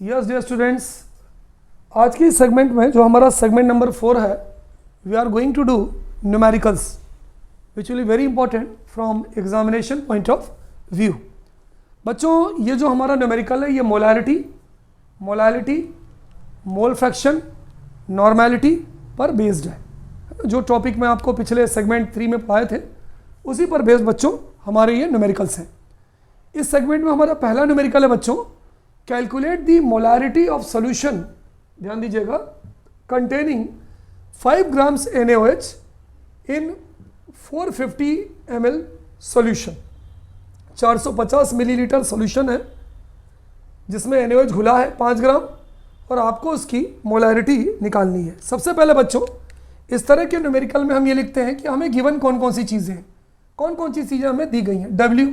Yes dear students, आज की segment में जो हमारा सेगमेंट नंबर 4 है, we are going to do numericals which will be very important from examination point of view. बच्चों, ये जो हमारा न्यूमेरिकल है, ये मोलालिटी, मोल फ्रैक्शन, नॉर्मेलिटी पर बेस्ड है। जो टॉपिक मैं आपको पिछले सेगमेंट 3 में पढ़ाए थे, उसी पर बेस्ड बच्चों हमारे ये न्यूमेरिकल्स हैं। इस सेगमेंट में हमारा पहला न्यूमेरिकल है बच्चों, calculate the molarity of solution, ध्यान दीजिएगा, कंटेनिंग 5 ग्राम्स NaOH इन 450 ml सॉल्यूशन। 450 मिलीलीटर सॉल्यूशन है जिसमें NaOH घुला है 5 ग्राम, और आपको उसकी मोलारिटी निकालनी है। सबसे पहले बच्चों, इस तरह के न्यूमेरिकल में हम ये लिखते हैं कि हमें गिवन कौन कौन सी चीज़ें हैं, कौन कौन सी चीज़ें हमें दी गई हैं। W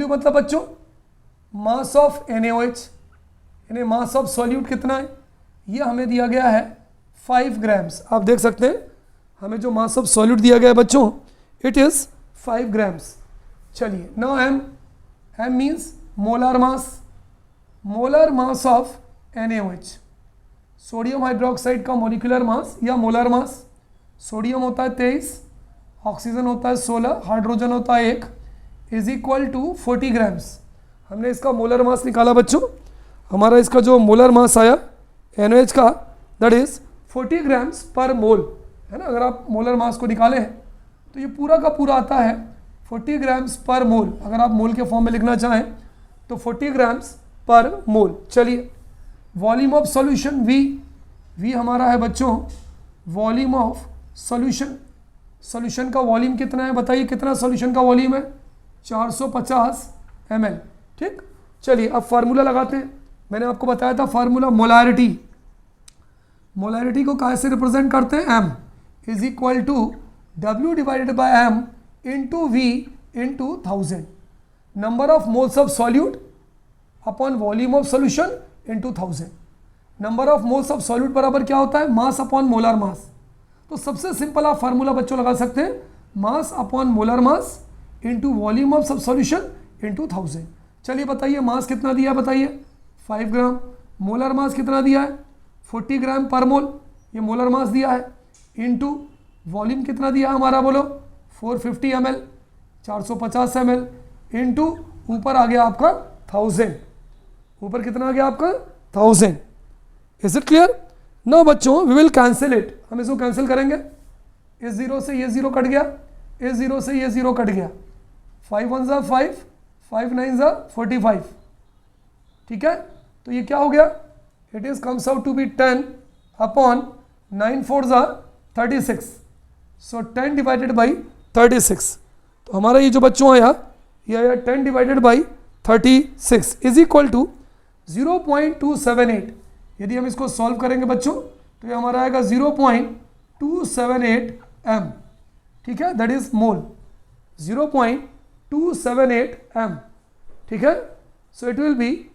मतलब बच्चों मास ऑफ NaOH, यानी मास ऑफ सॉल्यूट कितना है, ये हमें दिया गया है 5 ग्राम्स। आप देख सकते हैं हमें जो मास ऑफ सॉल्यूट दिया गया है बच्चों, इट इज़ 5 ग्राम्स। चलिए, now M means molar mass of NaOH, sodium hydroxide का मोलिकुलर मास या मोलर मास। सोडियम होता है 23, ऑक्सीजन होता है 16, हाइड्रोजन होता है 1, इज इक्वल टू 40 ग्राम्स। हमने इसका मोलर मास निकाला बच्चों, हमारा इसका जो मोलर मास आया NaOH का, दैट इज 40 ग्राम्स पर मोल, है ना। अगर आप मोलर मास को निकालें तो ये पूरा का पूरा आता है 40 ग्राम्स पर मोल। अगर आप मोल के फॉर्म में लिखना चाहें तो 40 ग्राम्स पर मोल। चलिए, वॉल्यूम ऑफ सॉल्यूशन V हमारा है बच्चों वॉल्यूम ऑफ सॉल्यूशन। सॉल्यूशन का वॉल्यूम कितना है, बताइए कितना सॉल्यूशन का वॉल्यूम है, 450 ml। ठीक, चलिए अब फार्मूला लगाते हैं। मैंने आपको बताया था फार्मूला मोलारिटी को कैसे रिप्रेजेंट करते हैं, M is equal to W divided by M into V into 1000, number of moles of solute upon volume of solution into 1000। Number of moles of solute बराबर क्या होता है, मास अपॉन मोलर मास। तो सबसे सिंपल आप फार्मूला बच्चों लगा सकते हैं, मास upon molar mass into volume of सब सॉल्यूशन इंटू 1000। चलिए बताइए मास कितना दिया है, बताइए 5 ग्राम। मोलर मास कितना दिया है, 40 ग्राम पर मोल, ये मोलर मास दिया है, इंटू वॉल्यूम कितना दिया है हमारा, बोलो 450 ml, 450 ml, इंटू ऊपर आ गया आपका 1000, ऊपर कितना आ गया आपका 1000। Is it clear? नो बच्चों, वी विल कैंसिल इट, हम इसको कैंसिल करेंगे। इस 0 से ये 0 कट गया, इस 0 से ये 0 कट गया, 5 1 ज़ा 5, 5 9 ज़ा 45। ठीक है, तो ये क्या हो गया, it is comes out to be 10 upon 9 4 ज़ा 36, सो 10 डिवाइडेड बाई 36। तो हमारा ये जो बच्चों आया, ये आया 10 divided by 36 is equal to 0.278। यदि हम इसको सॉल्व करेंगे बच्चों तो ये हमारा आएगा 0.278 m। ठीक है, दैट इज मोल, 0.278 m। ठीक है, so it will be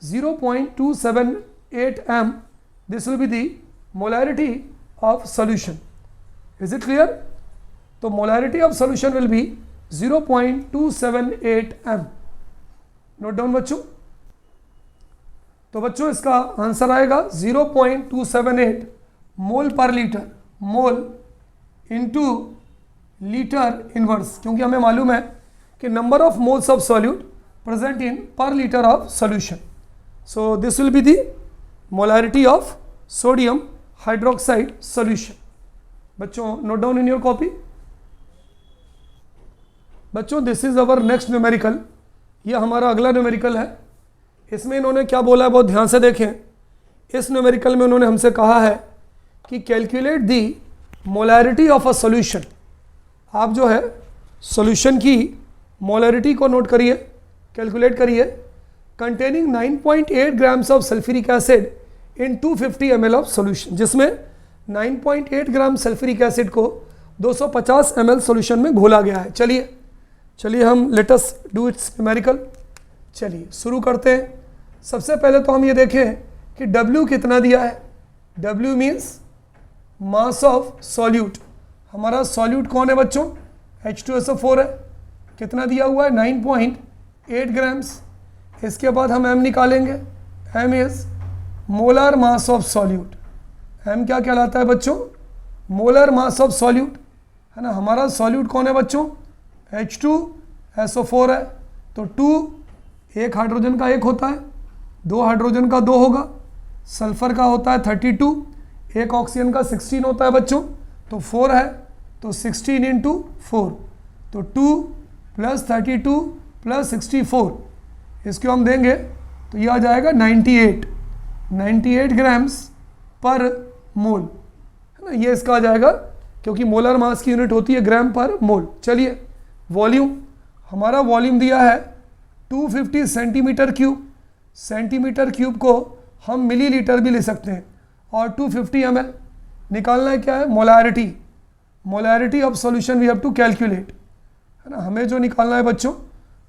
0.278 m, this will be the molarity of solution. Is it clear? तो molarity of solution will be 0.278 m। Note down बच्चों। तो बच्चों इसका आंसर आएगा 0.278 mole per litre, mole into litre inverse, क्योंकि हमें मालूम है कि number of moles of solute present in per litre of solution. So this will be the molarity of sodium hydroxide solution. बच्चों note down in your copy. बच्चों this is our next numerical, ये हमारा अगला numerical है। इसमें इन्होंने क्या बोला है, बहुत ध्यान से देखें। इस न्यूमेरिकल में उन्होंने हमसे कहा है कि calculate the molarity of a solution. आप जो है सॉल्यूशन की मोलारिटी को नोट करिए, कैलकुलेट करिए, containing 9.8 grams of sulphuric acid in 250 ml of solution, जिसमें 9.8 ग्राम सल्फ्यूरिक एसिड को 250 ml सॉल्यूशन में घोला गया है। चलिए हम let us do it's numerical. चलिए शुरू करते हैं। सबसे पहले तो हम ये देखें कि W कितना दिया है। W means mass of solute. हमारा सॉल्यूट कौन है बच्चों, H2SO4 है। कितना दिया हुआ है, 9.8 ग्राम्स। इसके बाद हम M निकालेंगे, m is molar mass of solute. m क्या कहलाता है बच्चों? मोलर मास ऑफ सॉल्यूट, है ना। हमारा सॉल्यूट कौन है बच्चों? H2SO4 है, तो 2 एक हाइड्रोजन का 1 होता है, 2 हाइड्रोजन का 2 होगा, सल्फर का होता है 32, एक ऑक्सीजन का 16 होता है बच्चों, तो 4 है, तो 16 इंटू 4, तो 2 + 32 + 64, इसको हम देंगे तो ये आ जाएगा 98 ग्राम्स पर मोल, है ना। ये इसका आ जाएगा, क्योंकि मोलर मास की यूनिट होती है ग्राम पर मोल। चलिए वॉल्यूम, हमारा वॉल्यूम दिया है 250 सेंटीमीटर क्यूब को हम मिलीलीटर भी ले सकते हैं, और 250 ml। निकालना है क्या है? Molarity of solution we have to calculate, है ना। हमें जो निकालना है बच्चों,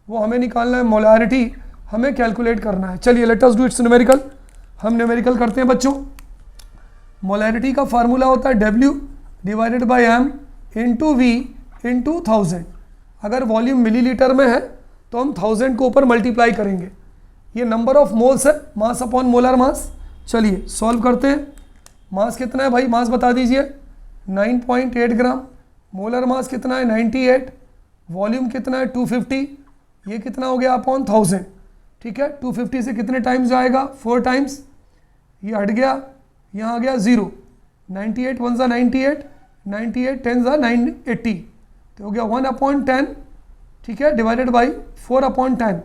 वो हमें निकालना है मोलैरिटी, हमें कैलकुलेट करना है। चलिए let us do it's numerical. हम न्यूमेरिकल करते हैं बच्चों। मोलैरिटी का फार्मूला होता है W / m × V × 1000। अगर वॉल्यूम मिलीलीटर में है तो हम 1000 को ऊपर मल्टीप्लाई करेंगे। ये नंबर ऑफ मोल्स है, मास अपॉन मोलर मास। चलिए सॉल्व करते हैं। मास कितना है भाई? मास बता दीजिए। 9.8 ग्राम। मोलर मास कितना है? 98। वॉल्यूम कितना है? 250। ये कितना हो गया? अपॉन 1000। ठीक है, 250 से कितने टाइम्स जाएगा? 4 टाइम्स। ये हट गया, यहाँ आ गया 0। 98 1 × 98, 98 10 × 980, तो हो गया 1/10। ठीक है, डिवाइडेड बाई 4/10,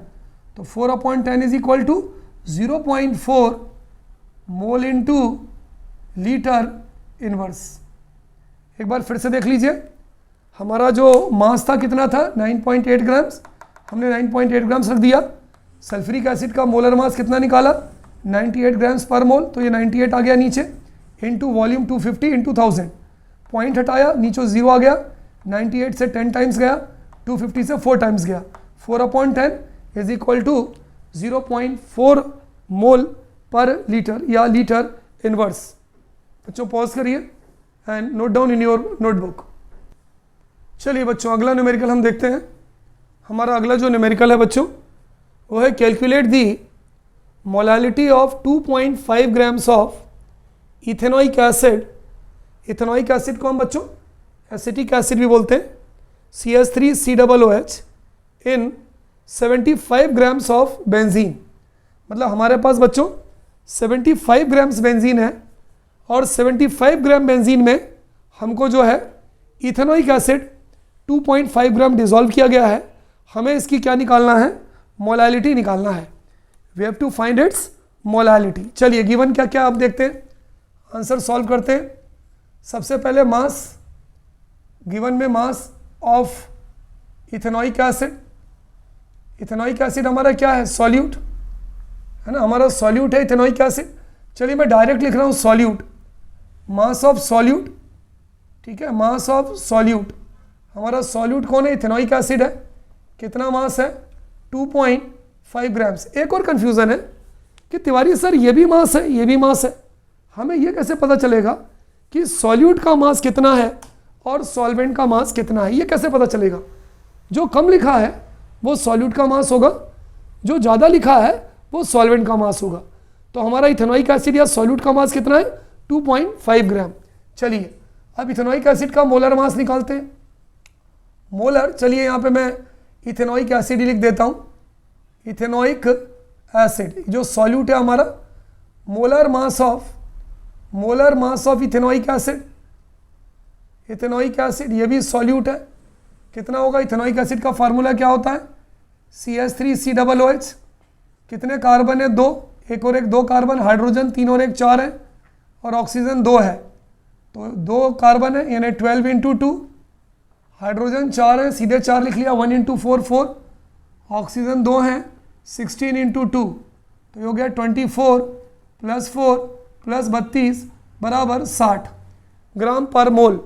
तो 4/10 is equal to 0.4 mole into litre inverse. एक बार फिर से देख लीजिए, हमारा जो मास था कितना था? 9.8 ग्राम्स। हमने 9.8 ग्राम्स रख दिया। सल्फ्यूरिक एसिड का मोलर मास कितना निकाला? 98 ग्राम्स पर मोल, तो ये 98 आ गया नीचे, इंटू वॉल्यूम 250 इंटू 1000। पॉइंट हटाया, नीचे 0 आ गया। 98 से 10 टाइम्स गया, 250 से 4 टाइम्स गया। 4/10 is equal to 0.4 mole per litre या लीटर इनवर्स। बच्चों पॉज करिए and note down in your notebook. चलिए बच्चों अगला न्यूमेरिकल हम देखते हैं। हमारा अगला जो न्यूमेरिकल है बच्चों, वो है calculate the molality of 2.5 grams of ethanoic acid. Ethanoic acid को हम बच्चों एसिटिक एसिड भी बोलते हैं, CH3COOH in 75 grams of benzene. मतलब हमारे पास बच्चों 75 ग्राम्स बेंजीन है, और 75 ग्राम बेंजीन में हमको जो है इथेनॉइक एसिड 2.5 ग्राम डिजोल्व किया गया है। हमें इसकी क्या निकालना है? मोलैलिटी निकालना है। We have to find its molality. चलिए गिवन क्या क्या आप देखते हैं, आंसर सॉल्व करते हैं। सबसे पहले मास, गिवन में mass of ethanoic acid. Ethanoic acid हमारा क्या है? सॉल्यूट, है ना। हमारा सॉल्यूट है इथेनॉइक एसिड। चलिए मैं डायरेक्ट लिख रहा हूँ सॉल्यूट, मास ऑफ सॉल्यूट। ठीक है, मास ऑफ सॉल्यूट। हमारा सॉल्यूट कौन है? इथेनॉइक एसिड है। कितना मास है? 2.5 ग्राम्स। एक और कंफ्यूजन है कि तिवारी सर ये भी मास है, ये भी मास है। हमें ये कैसे पता चलेगा कि सॉल्यूट का मास कितना है और सॉल्वेंट का मास कितना है? ये कैसे पता चलेगा? जो कम लिखा है वो सॉल्यूट का मास होगा, जो ज़्यादा लिखा है वो सॉल्वेंट का मास होगा। तो हमारा इथेनॉइक एसिड या सॉल्यूट का मास कितना है? 2.5 ग्राम। चलिए अब इथेनॉइक एसिड का मोलर मास निकालते हैं। मोलर, चलिए यहाँ पे मैं इथेनॉइक एसिड ही लिख देता हूँ। इथेनॉइक एसिड जो सॉल्यूट है हमारा, molar mass of ethanoic acid. Ethanoic acid ये भी सॉल्यूट है। कितना होगा? इथेनॉइक एसिड का फार्मूला क्या होता है? CH3COOH। कितने कार्बन है? 2, एक और एक 2 कार्बन, हाइड्रोजन 3 और 1 4 है, और ऑक्सीजन 2 है, तो 2 कार्बन है, यानी 12 × 2। हाइड्रोजन 4 है, सीधे 4 लिख लिया, 1 × 4 4। ऑक्सीजन 2 है, 16 × 2, तो ये हो गया 24 + 4 + 32 बराबर 60 ग्राम पर मोल।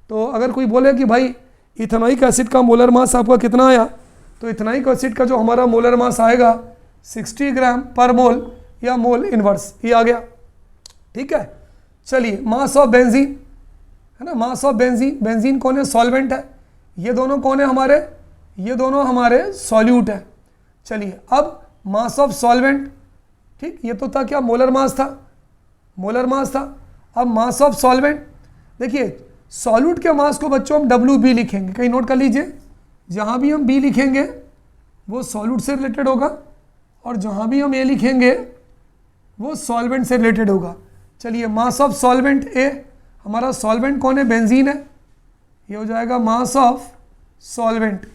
तो अगर कोई बोले कि भाई इथेनॉइक एसिड का मोलर मास आपका कितना आया, तो इथेनॉइक एसिड का जो हमारा मोलर मास आएगा 60 ग्राम पर मोल या मोल इनवर्स, ये आ गया। ठीक है, चलिए मास ऑफ बेंजीन, है ना। मास ऑफ बेंजीन, बेंजीन कौन है? सॉल्वेंट है। ये दोनों कौन है हमारे? ये दोनों हमारे सॉल्यूट है। चलिए अब मास ऑफ सॉल्वेंट, ठीक, ये तो था क्या, मोलर मास था, मोलर मास था। अब मास ऑफ सॉल्वेंट, देखिए सॉल्यूट के मास को बच्चों हम WB लिखेंगे, कहीं नोट कर लीजिए, जहाँ भी हम B लिखेंगे वो सॉल्यूट से रिलेटेड होगा और जहाँ भी हम A लिखेंगे वो सॉल्वेंट से रिलेटेड होगा। चलिए मास ऑफ सॉल्वेंट A, हमारा सॉल्वेंट कौन है, बेंजीन है, ये हो जाएगा मास ऑफ सॉल्वेंट।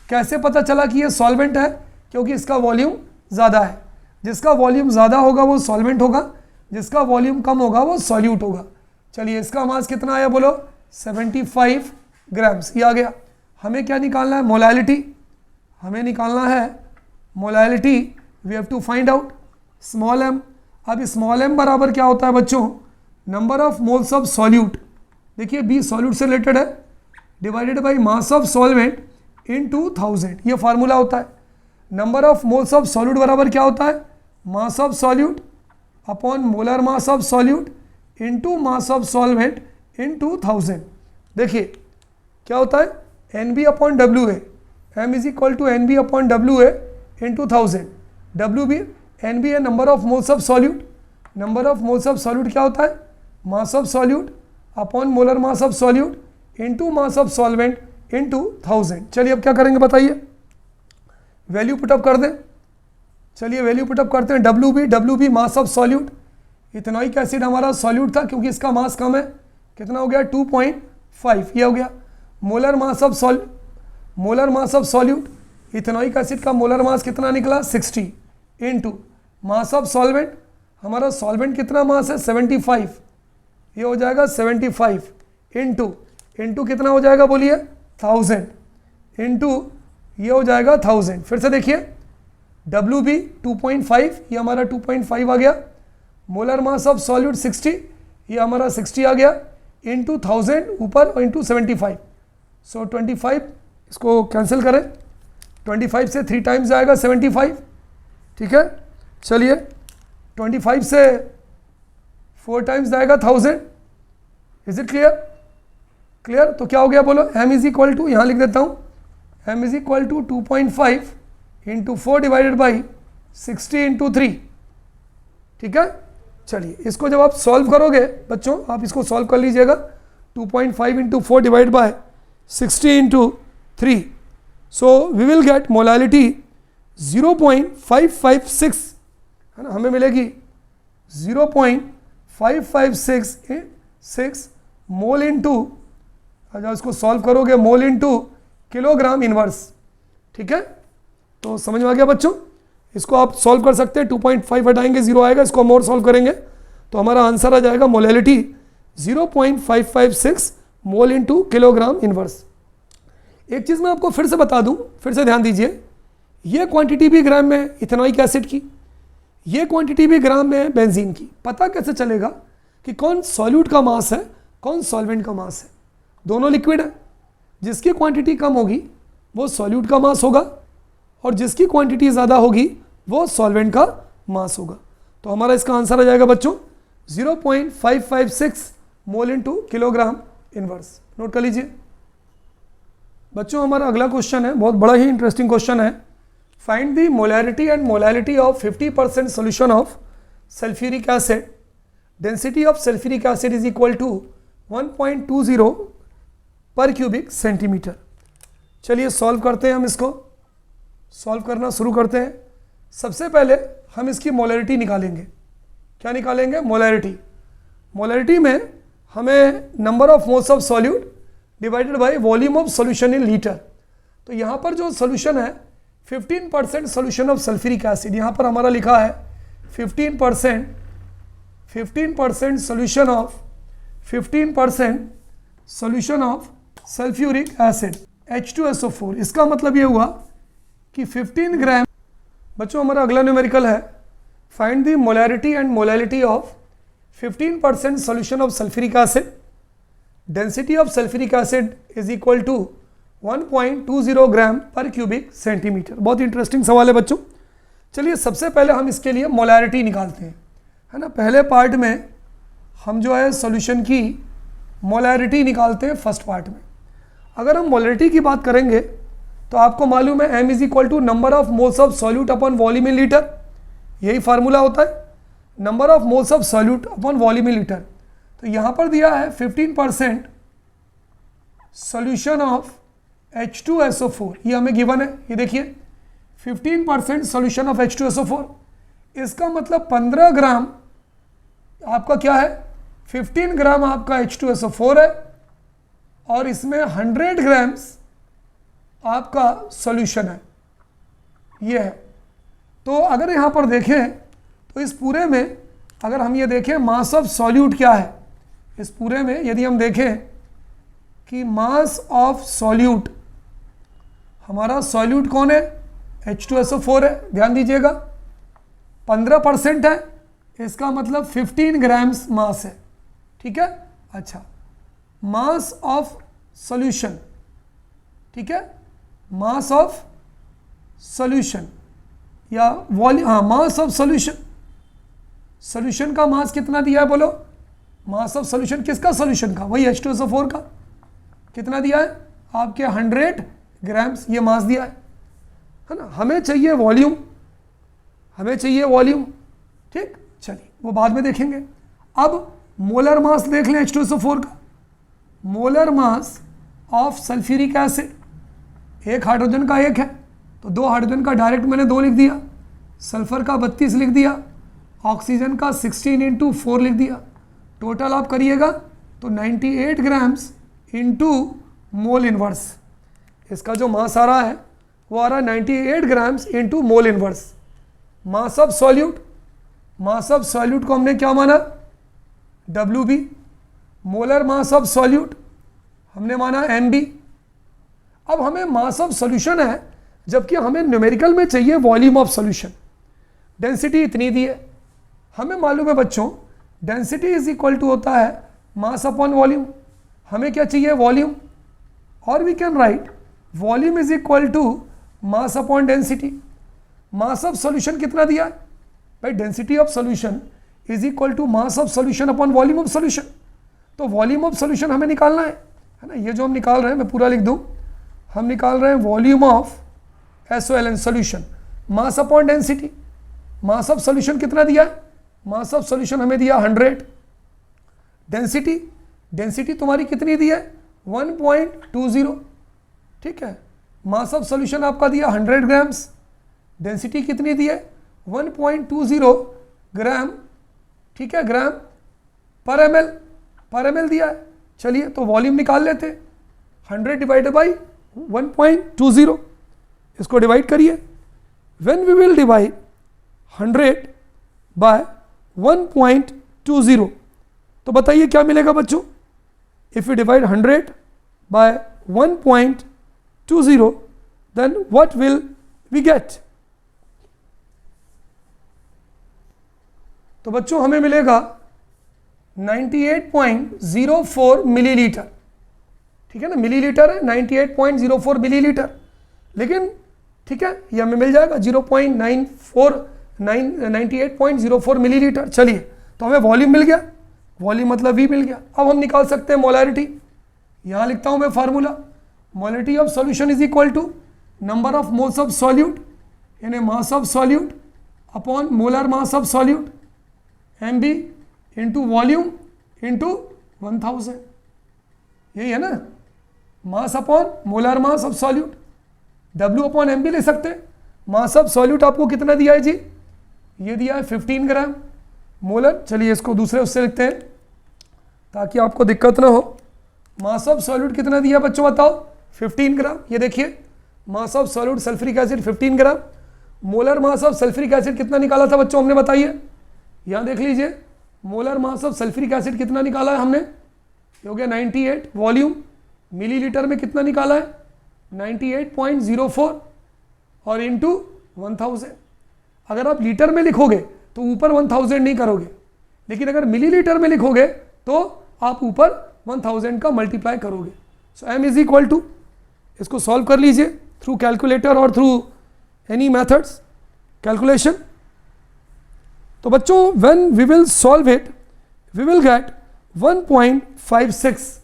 कैसे पता चला कि ये सॉल्वेंट है, क्योंकि इसका वॉल्यूम ज़्यादा है, जिसका वॉल्यूम ज़्यादा होगा वो सॉल्वेंट होगा, जिसका वॉल्यूम कम होगा वो सॉल्यूट होगा। चलिए इसका मास कितना आया बोलो, 75 ग्राम्स, ये आ गया। हमें क्या निकालना है, मोलैलिटी, हमें निकालना है molality, we have to find out small m। अब स्मॉल m बराबर क्या होता है बच्चों, number of moles of solute, देखिए B सॉल्यूट से रिलेटेड है, divided by mass of solvent into 1000, ये फार्मूला होता है। Number of moles of solute बराबर क्या होता है, mass of solute upon molar mass of solute into mass of solvent into 1000। देखिए क्या होता है, NB upon WA, M is equal to NB upon WA into 1000। WB, NB है number of moles of solute, number of moles of solute क्या होता है, mass of solute upon molar mass of solute into mass of solvent into 1000। चलिए अब क्या करेंगे बताइए, value put up कर दें। चलिए वैल्यू पुटअप करते हैं, WB mass of solute, ethanoic acid हमारा सॉल्यूट था क्योंकि इसका मास कम है, कितना हो गया 2.5, ये हो गया। Molar mass of solute, ethanoic acid का मोलर मास कितना निकला 60, इनटू मास ऑफ सॉल्वेंट, हमारा सॉल्वेंट कितना मास है 75, ये हो जाएगा 75, इनटू कितना हो जाएगा बोलिए 1000, इनटू ये हो जाएगा 1000। फिर से देखिए WB 2.5, ये हमारा 2.5 आ गया, मोलर मास ऑफ सॉल्यूट 60, ये हमारा 60 आ गया, इनटू 1000 ऊपर और इनटू 75, सो 25, इसको कैंसिल करें, 25 से 3 टाइम्स जाएगा 75, ठीक है। चलिए 25 से 4 टाइम्स जाएगा 1000, इज इट क्लियर, क्लियर। तो क्या हो गया बोलो, M इज इक्वल टू, यहाँ लिख देता हूँ, M is equal to 2.5 into 4 divided by 60 into 3, ठीक है। चलिए इसको जब आप सॉल्व करोगे बच्चों, आप इसको सॉल्व कर लीजिएगा, 2.5 into 4 divide by 60 into 3, so we will get molality 0.556, है ना, हमें मिलेगी 0.556 मोल इंटू, जब इसको सॉल्व करोगे मोल इंटू किलोग्राम इनवर्स, ठीक है। तो समझ में आ गया बच्चों, इसको आप सॉल्व कर सकते हैं, 2.5 हटाएंगे 0 आएगा, इसको हम और सॉल्व करेंगे तो हमारा आंसर आ जाएगा molality 0.556 mole into kilogram inverse. एक चीज़ मैं आपको फिर से बता दूं, फिर से ध्यान दीजिए, ये क्वांटिटी भी ग्राम में है इथेनॉइक एसिड की, ये क्वांटिटी भी ग्राम में है बेंजीन की। पता कैसे चलेगा कि कौन सॉल्यूट का मास है, कौन सॉल्वेंट का मास है, दोनों लिक्विड है, जिसकी क्वांटिटी कम होगी वो सॉल्यूट का मास होगा और जिसकी क्वांटिटी ज़्यादा होगी वो सॉल्वेंट का मास होगा। तो हमारा इसका आंसर आ जाएगा बच्चों 0.556 mole into kilogram inverse. Note कर लीजिए बच्चों, हमारा अगला क्वेश्चन है, बहुत बड़ा ही इंटरेस्टिंग क्वेश्चन है। Find the molarity and molality of 50% solution of sulphuric acid, density of sulphuric acid is equal to 1.20 per cubic centimetre. चलिए सॉल्व करते हैं, हम इसको सॉल्व करना शुरू करते हैं। सबसे पहले हम इसकी मोलैरिटी निकालेंगे। क्या निकालेंगे? मोलैरिटी। मोलैरिटी में हमें number of moles of solute divided by volume of solution in litre. तो यहाँ पर जो सॉल्यूशन है 15% सॉल्यूशन ऑफ सल्फ्यूरिक एसिड, यहाँ पर हमारा लिखा है 15% solution of sulphuric acid H2SO4। इसका मतलब ये हुआ कि 15 ग्राम। बच्चों हमारा अगला न्यूमेरिकल है, find the molarity and molality of 15% solution of sulphuric acid, density of sulphuric acid is equal to 1.20 gram per cubic centimetre. बहुत इंटरेस्टिंग सवाल है बच्चों। चलिए सबसे पहले हम इसके लिए मोलैरिटी निकालते हैं, है ना। पहले पार्ट में हम जो है सॉल्यूशन की मोलैरिटी निकालते हैं फर्स्ट पार्ट में। अगर हम मोलैरिटी की बात करेंगे तो आपको मालूम है M is equal to number of moles of solute upon volume in litre. यही फार्मूला होता है, number of moles of solute upon volume in litre. तो यहाँ पर दिया है 15% सॉल्यूशन ऑफ H2SO4, ये हमें गिवन है, ये देखिए 15% सॉल्यूशन ऑफ H2SO4, इसका मतलब 15 ग्राम आपका क्या है, 15 ग्राम आपका H2SO4 है और इसमें 100 ग्राम्स आपका सॉल्यूशन है, ये है। तो अगर यहाँ पर देखें तो इस पूरे में अगर हम ये देखें मास ऑफ सॉल्यूट क्या है, इस पूरे में यदि हम देखें कि मास ऑफ सॉल्यूट, हमारा सॉल्यूट कौन है, H2SO4 है, ध्यान दीजिएगा 15% है, इसका मतलब 15 ग्राम्स मास है, ठीक है। अच्छा, मास ऑफ सॉल्यूशन, ठीक है, मास ऑफ सॉल्यूशन या वॉल्यूम, हाँ मास ऑफ सॉल्यूशन, सॉल्यूशन का मास कितना दिया है बोलो, मास ऑफ सॉल्यूशन किसका, सॉल्यूशन का, वही H2SO4 का, कितना दिया है आपके 100 ग्राम्स, ये मास दिया है ना। हमें चाहिए वॉल्यूम, हमें चाहिए वॉल्यूम, ठीक, चलिए वो बाद में देखेंगे। अब मोलर मास देख लें H2SO4 का, molar mass of sulphuric acid, एक हाइड्रोजन का एक है तो 2 हाइड्रोजन का डायरेक्ट मैंने 2 लिख दिया, सल्फर का 32 लिख दिया, ऑक्सीजन का 16 × 4 लिख दिया, टोटल आप करिएगा तो 98 ग्राम्स इंटू मोल इनवर्स, इसका जो मास आ रहा है वो आ रहा है 98 grams into mole inverse. Mass of solute, mass of solute को हमने क्या माना, WB, molar mass of solute हमने माना MB। अब हमें मास ऑफ सॉल्यूशन है जबकि हमें न्यूमेरिकल में चाहिए वॉल्यूम ऑफ सॉल्यूशन, डेंसिटी इतनी दी है, हमें मालूम है बच्चों डेंसिटी इज इक्वल टू होता है मास अपॉन वॉल्यूम, हमें क्या चाहिए वॉल्यूम, और we can write volume is equal to mass upon density. Mass of solution कितना दिया है भाई, density of solution is equal to mass of solution upon volume of solution. तो वॉल्यूम ऑफ सॉल्यूशन हमें निकालना है ना, ये जो हम निकाल रहे हैं मैं पूरा लिख दूं, हम निकाल रहे हैं volume of SOLN solution, mass upon density. Mass of solution कितना दिया है, मास ऑफ सॉल्यूशन हमें दिया 100, डेंसिटी, डेंसिटी तुम्हारी कितनी दी है 1.20, ठीक है, मास ऑफ सॉल्यूशन आपका दिया 100 ग्राम्स, डेंसिटी कितनी दी है 1.20 ग्राम, ठीक है, ग्राम पर ml दिया है। चलिए तो वॉल्यूम निकाल लेते, 100 डिवाइडेड बाई 1.20, इसको डिवाइड करिए, when we will divide 100 by 1.20 तो बताइए क्या मिलेगा बच्चों, if you divide 100 by 1.20 then what will we get. तो बच्चों हमें मिलेगा 98.04 मिलीलीटर, ठीक है ना, मिलीलीटर है 98.04 मिलीलीटर, लेकिन ठीक है ये हमें मिल जाएगा 98.04 मिलीलीटर। चलिए तो हमें वॉल्यूम मिल गया, वॉल्यूम मतलब V मिल गया। अब हम निकाल सकते हैं मोलैरिटी, यहाँ लिखता हूँ मैं formula, molarity of solution is equal to number of moles of solute यानी mass of solute upon molar mass of solute MB into volume into 1000, यही है ना, mass upon molar mass of solute, W upon MB ले सकते हैं। मास of solute आपको कितना दिया है जी, ये दिया है 15 ग्राम मोलर। चलिए इसको दूसरे उससे लिखते हैं ताकि आपको दिक्कत ना हो। मास ऑफ सॉल्यूट कितना दिया बच्चों बताओ, 15 ग्राम। ये देखिए मास of solute sulphuric acid 15 gram, molar mass of sulphuric acid कितना निकाला था बच्चों हमने, बताइए, यहाँ देख लीजिए molar mass of sulphuric acid कितना निकाला है हमने, ये हो गया 98, वॉल्यूम मिलीलीटर में कितना निकाला है 98.04 और इंटू 1000। अगर आप लीटर में लिखोगे तो ऊपर 1000 नहीं करोगे, लेकिन अगर मिलीलीटर में लिखोगे तो आप ऊपर 1000 का मल्टीप्लाई करोगे। So m is equal to, इसको सॉल्व कर लीजिए थ्रू कैलकुलेटर और थ्रू एनी मेथड्स कैलकुलेशन। तो बच्चों when we will solve it we will get 1.56,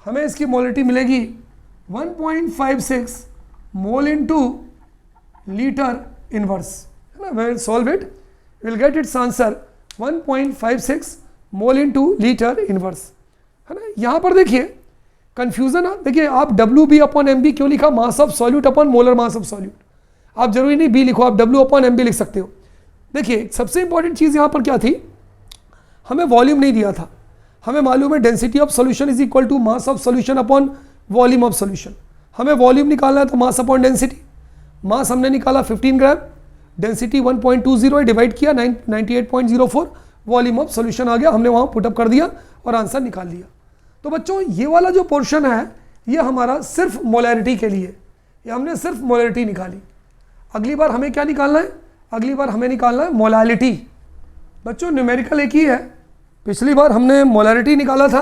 हमें इसकी मोलैरिटी मिलेगी 1.56 मोल इंटू लीटर इनवर्स, है ना। When solve it will get its answer 1.56 mole into litre inverse, है ना। यहाँ पर देखिए कंफ्यूजन, देखिए आप W B upon M B क्यों लिखा, mass of solute upon molar mass of solute. आप जरूरी नहीं बी लिखो, आप डब्ल्यू अपॉन एम बी लिख सकते हो। देखिए सबसे इंपॉर्टेंट चीज़ यहाँ पर क्या थी, हमें वॉल्यूम नहीं दिया था, हमें मालूम है density of solution is equal to mass of solution upon volume of solution. हमें वॉल्यूम निकालना है तो मास अपॉन डेंसिटी, मास हमने निकाला 15 ग्राम, डेंसिटी 1.20 है, डिवाइड किया 98.04, वॉल्यूम ऑफ सॉल्यूशन आ गया, हमने वहाँ पुटअप कर दिया और आंसर निकाल लिया। तो बच्चों ये वाला जो पोर्शन है ये हमारा सिर्फ मोलैरिटी के लिए, ये हमने सिर्फ मोलैरिटी निकाली। अगली बार हमें क्या निकालना है, अगली बार हमें निकालना है मोलैलिटी। बच्चों न्यूमेरिकल एक ही है, पिछली बार हमने मोलैरिटी निकाला था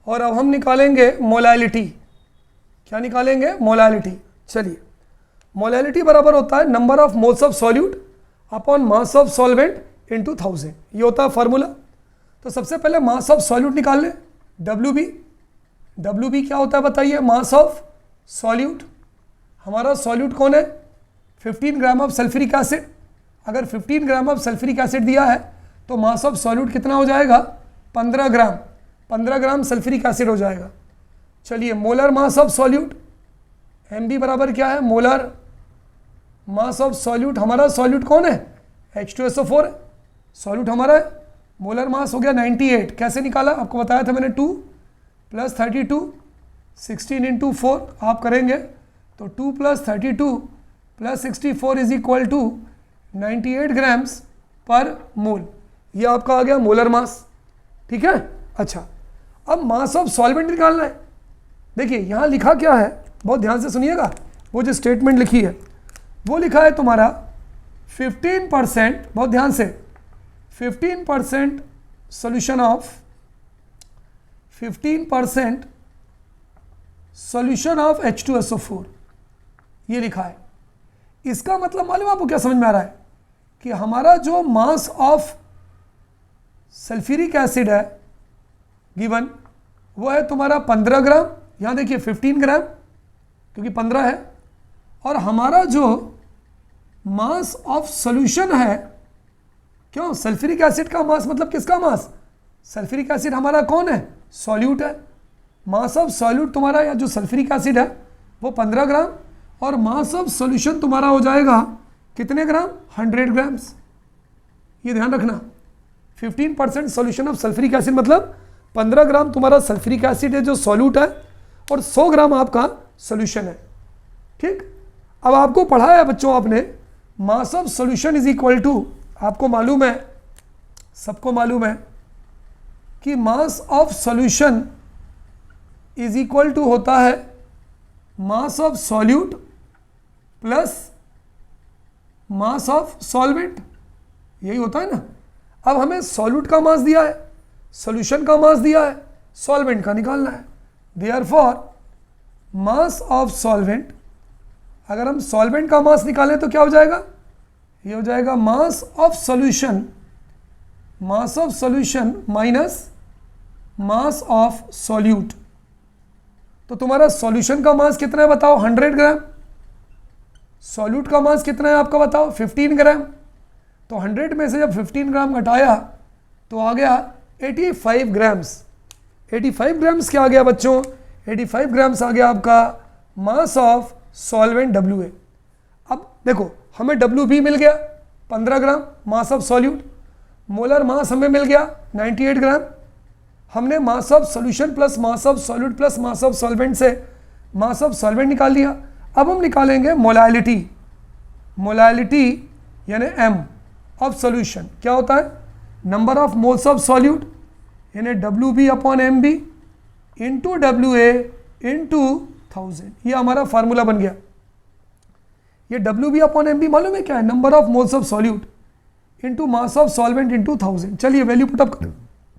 और अब हम निकालेंगे मोलैलिटी। क्या निकालेंगे, मोलैलिटी। चलिए मोलैलिटी बराबर होता है number of moles of solute upon mass of solvent into 1000, ये होता है फार्मूला। तो सबसे पहले मास ऑफ सॉल्यूट निकाल लें, डब्ल्यू बी क्या होता है बताइए, मास ऑफ सॉल्यूट। हमारा सॉल्यूट कौन है, 15 ग्राम ऑफ सल्फ्यूरिक एसिड। अगर 15 ग्राम ऑफ सल्फ्यूरिक एसिड दिया है तो मास ऑफ सॉल्यूट कितना हो जाएगा, 15 ग्राम, 15 ग्राम सल्फ्यूरिक एसिड हो जाएगा। चलिए molar mass of solute, M B बराबर क्या है, मोलर मास ऑफ सॉल्यूट। हमारा सॉल्यूट कौन है, H2SO4 है, सॉल्यूट हमारा है। मोलर मास हो गया 98, कैसे निकाला आपको बताया था मैंने, 2 + 32, 16 × 4 आप करेंगे तो 2 + 32 + 64 इज इक्वल टू 98 ग्राम्स पर मोल, ये आपका आ गया मोलर मास। ठीक है, अच्छा अब मास ऑफ सॉल्वेंट निकालना है। देखिए यहाँ लिखा क्या है, बहुत ध्यान से सुनिएगा, वो जो स्टेटमेंट लिखी है वो लिखा है तुम्हारा 15%, बहुत ध्यान से, 15% solution of 15% solution of H2SO4, ये लिखा है। इसका मतलब मालूम आपको क्या समझ में आ रहा है कि हमारा जो मास ऑफ सल्फ्यूरिक एसिड है गिवन वो है तुम्हारा 15 ग्राम, यहाँ देखिए 15 ग्राम क्योंकि 15 है, और हमारा जो मास ऑफ सॉल्यूशन है, क्यों सल्फ्यूरिक एसिड का मास मतलब किसका मास, सल्फ्यूरिक एसिड हमारा कौन है, सॉल्यूट है। मास ऑफ सॉल्यूट तुम्हारा या जो सल्फ्यूरिक एसिड है वो 15 ग्राम, और मास ऑफ सॉल्यूशन तुम्हारा हो जाएगा कितने ग्राम, 100 ग्राम्स। ये ध्यान रखना, 15% सॉल्यूशन ऑफ सल्फ्यूरिक एसिड मतलब 15 ग्राम तुम्हारा सल्फ्यूरिक एसिड है जो सॉल्यूट है, और 100 ग्राम आपका सॉल्यूशन है। ठीक, अब आपको पढ़ा है बच्चों आपने, mass of solution is equal to, आपको मालूम है, सबको मालूम है कि mass of solution is equal to होता है mass of solute plus mass of solvent, यही होता है ना। अब हमें सॉल्यूट का मास दिया है, सॉल्यूशन का मास दिया है, सॉल्वेंट का निकालना है। देयरफॉर मास ऑफ सॉल्वेंट, अगर हम सॉल्वेंट का मास निकालें तो क्या हो जाएगा, ये हो जाएगा मास of solution, mass of solution minus mass of solute. तो तुम्हारा सॉल्यूशन का मास कितना है बताओ, 100 ग्राम। सॉल्यूट का मास कितना है आपका बताओ, 15 ग्राम। तो 100 में से जब 15 ग्राम घटाया तो आ गया 85 ग्राम्स। 85 ग्राम्स क्या आ गया बच्चों, 85 ग्राम्स आ गया आपका मास ऑफ सॉल्वेंट WA। अब देखो हमें WB मिल गया 15 gram mass of solute, molar mass हमें मिल गया 98 ग्राम। हमने mass of solution plus mass of solute plus mass of solvent से मास ऑफ सॉल्वेंट निकाल लिया। अब हम निकालेंगे मोलैलिटी, मोलैलिटी यानी M ऑफ सॉल्यूशन क्या होता है, number of moles of solute यानी WB upon MB into WA into 1000, ये हमारा फार्मूला बन गया। ये WB अपॉन MB मालूम है क्या है, number of moles of solute into mass of solvent into 1000। चलिए वैल्यू पुटअप करें,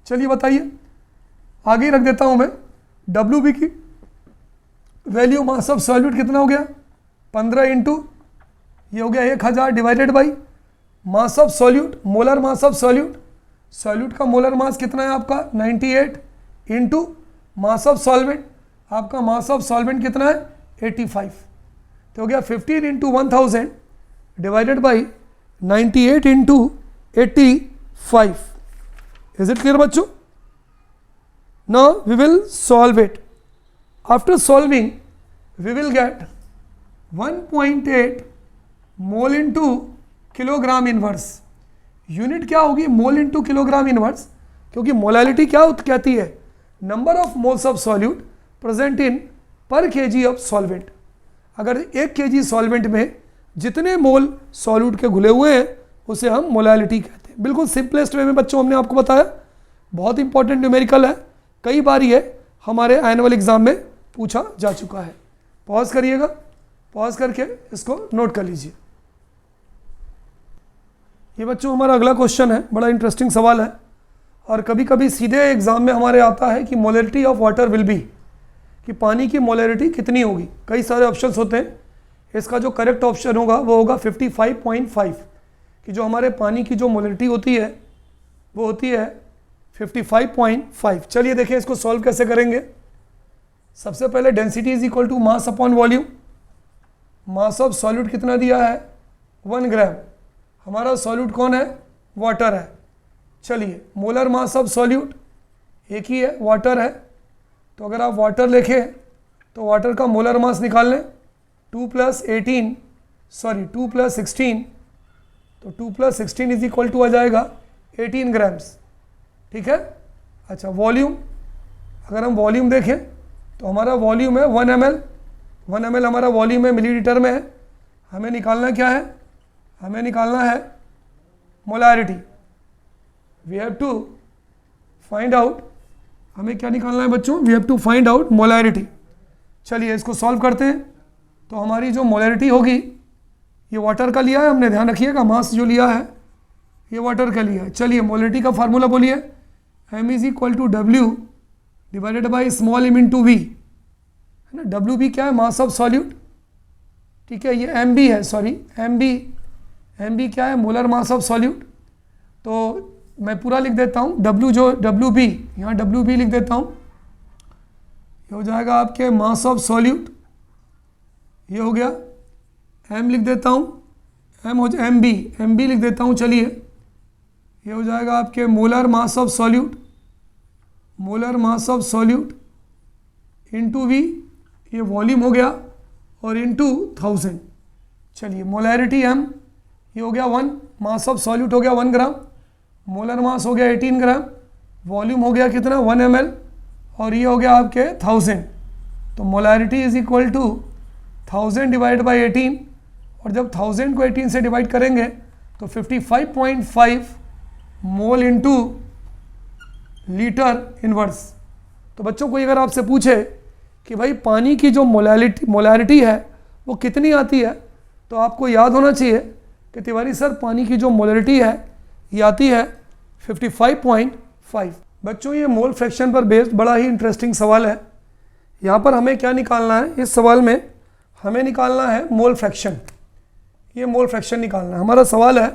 चलिए बताइए, आगे ही रख देता हूं मैं। WB की वैल्यू मास ऑफ सॉल्यूट कितना हो गया, 15 इंटू ये हो गया 1000 divided by mass of solute, molar mass of solute, solute का मोलर मास कितना है आपका 98 इंटू मास ऑफ सॉल्वेंट, आपका मास ऑफ सॉल्वेंट कितना है 85, तो हो गया 15 into 1000 divided by 98 into 85. Is it clear बच्चों? Now we will solve it. After solving, we will get 1.8 mole into kilogram inverse. Unit क्या होगी? मोल इंटू किलोग्राम इनवर्स, क्योंकि मोलैलिटी क्या कहती है? Number of moles of solute present in पर KG of solvent. अगर 1 KG solvent में जितने मोल सॉल्यूट के घुले हुए हैं उसे हम मोलैलिटी कहते हैं. बिल्कुल सिंपलेस्ट वे में बच्चों हमने आपको बताया. बहुत इंपॉर्टेंट न्यूमेरिकल है, कई बार ये हमारे एनुअल एग्जाम में पूछा जा चुका है. पॉज करिएगा, पॉज करके इसको नोट कर लीजिए. ये बच्चों हमारा अगला क्वेश्चन है, बड़ा इंटरेस्टिंग सवाल है और कभी कभी सीधे एग्जाम में हमारे आता है कि molarity of water will be, कि पानी की मोलैरिटी कितनी होगी. कई सारे ऑप्शंस होते हैं, इसका जो करेक्ट ऑप्शन होगा वो होगा 55.5, कि जो हमारे पानी की जो मोलैरिटी होती है वो होती है 55.5. चलिए देखें इसको सॉल्व कैसे करेंगे. सबसे पहले density is equal to mass upon volume. Mass of solute कितना दिया है? 1 ग्राम. हमारा सॉल्यूट कौन है? वाटर है. चलिए मोलर मास ऑफ सॉल्यूट एक ही है, वाटर है. तो अगर आप वाटर लिखें तो वाटर का मोलर मास निकाल लें. 2 + 16, तो 2 + 16 इज इक्वल टू आ जाएगा 18 ग्राम्स. ठीक है. अच्छा वॉल्यूम, अगर हम वॉल्यूम देखें तो हमारा वॉल्यूम है 1 ml. 1 ml हमारा वॉल्यूम है, मिलीलीटर में है. हमें निकालना क्या है? हमें निकालना है molarity. We have to find out, हमें क्या निकालना है बच्चों? We have to find out molarity. चलिए इसको सॉल्व करते हैं. तो हमारी जो मोलैरिटी होगी, ये वाटर का लिया है हमने, ध्यान रखिएगा, मास जो लिया है ये वाटर का लिया है. चलिए मोलैरिटी का फार्मूला बोलिए. m is equal to W divided by small m into V, है ना. WB क्या है? Mass of solute. ठीक है. ये MB है, सॉरी MB क्या है? Molar mass of solute. तो मैं पूरा लिख देता हूँ. WB, यहाँ WB लिख देता हूँ. ये हो जाएगा आपके मास ऑफ सॉल्यूट, ये हो गया. M लिख देता हूँ, MB लिख देता हूँ. चलिए ये हो जाएगा आपके molar mass of solute into V, ये वॉल्यूम हो गया, और इंटू 1000. चलिए मोलैरिटी M, ये हो गया 1, मास ऑफ सॉल्यूट हो गया 1 ग्राम, मोलर मास हो गया 18 ग्राम, वॉल्यूम हो गया कितना? 1 ml, और ये हो गया आपके 1000. तो molarity is equal to 1000 divide by 18, और जब 1000 को 18 से डिवाइड करेंगे तो 55.5 मोल इंटू लीटर इनवर्स. तो बच्चों को अगर आपसे पूछे कि भाई पानी की जो मोलैरिटी है वो कितनी आती है, तो आपको याद होना चाहिए कि तिवारी सर पानी की जो मोलैरिटी है ये आती है 55.5. बच्चों ये मोल फ्रैक्शन पर बेस्ड बड़ा ही इंटरेस्टिंग सवाल है. यहाँ पर हमें क्या निकालना है? इस सवाल में हमें निकालना है मोल फ्रैक्शन. ये मोल फ्रैक्शन निकालना है. हमारा सवाल है